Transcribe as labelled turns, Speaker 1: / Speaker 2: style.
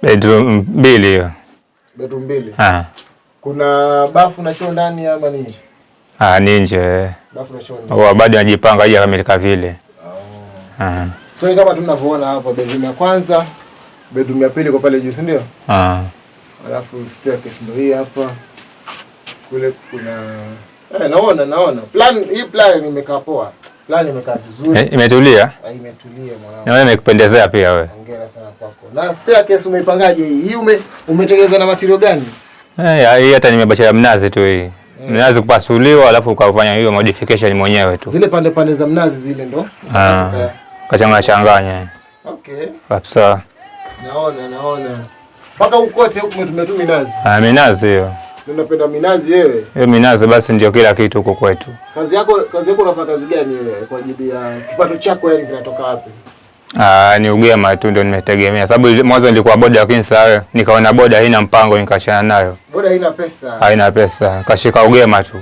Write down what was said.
Speaker 1: Bedroom 2 hiyo.
Speaker 2: Bedroom 2. Kuna bafu na choo ndani ama ni nje?
Speaker 1: Ni nje.
Speaker 2: Bafu na choo ndani.
Speaker 1: Bado najipanga haja kamilika vile.
Speaker 2: Sasa kama tunavyoona hapa, bedroom ya kwanza, bedroom ya pili kwa pale juu, si ndio? Alafu staircase ndio hii hapa. Kule kuna naona. Plan imekaa poa. Plan imekaa vizuri.
Speaker 1: Imetulia?
Speaker 2: Imetulia mwanangu.
Speaker 1: Na imekupendezea pia wewe.
Speaker 2: Hongera sana kwako. Na staircase umeipangaje hii? Hii umetengeneza na material gani?
Speaker 1: Hii hata nimebachia mnazi tu hii. Mnazi kupasuliwa alafu ukafanya hiyo modification mwenyewe tu.
Speaker 2: Zile pande za mnazi zile ndo?
Speaker 1: Kachanganya.
Speaker 2: Okay.
Speaker 1: Kabisa.
Speaker 2: Naona. Paka ukote huko tumetumia minazi.
Speaker 1: Minazi hiyo.
Speaker 2: Unapenda minazi wewe?
Speaker 1: Hiyo minazi basi ndio kila kitu huko kwetu.
Speaker 2: Kazi yako unafanya kazi gani wewe kwa ajili ya kipato chako, yani kinatoka wapi?
Speaker 1: Ni ugema tu ndio nimetegemea. Sababu mwanzo nilikuwa boda, lakini nikaona boda haina mpango nikachana nayo.
Speaker 2: Boda haina pesa.
Speaker 1: Haina pesa. Kashika ugema tu.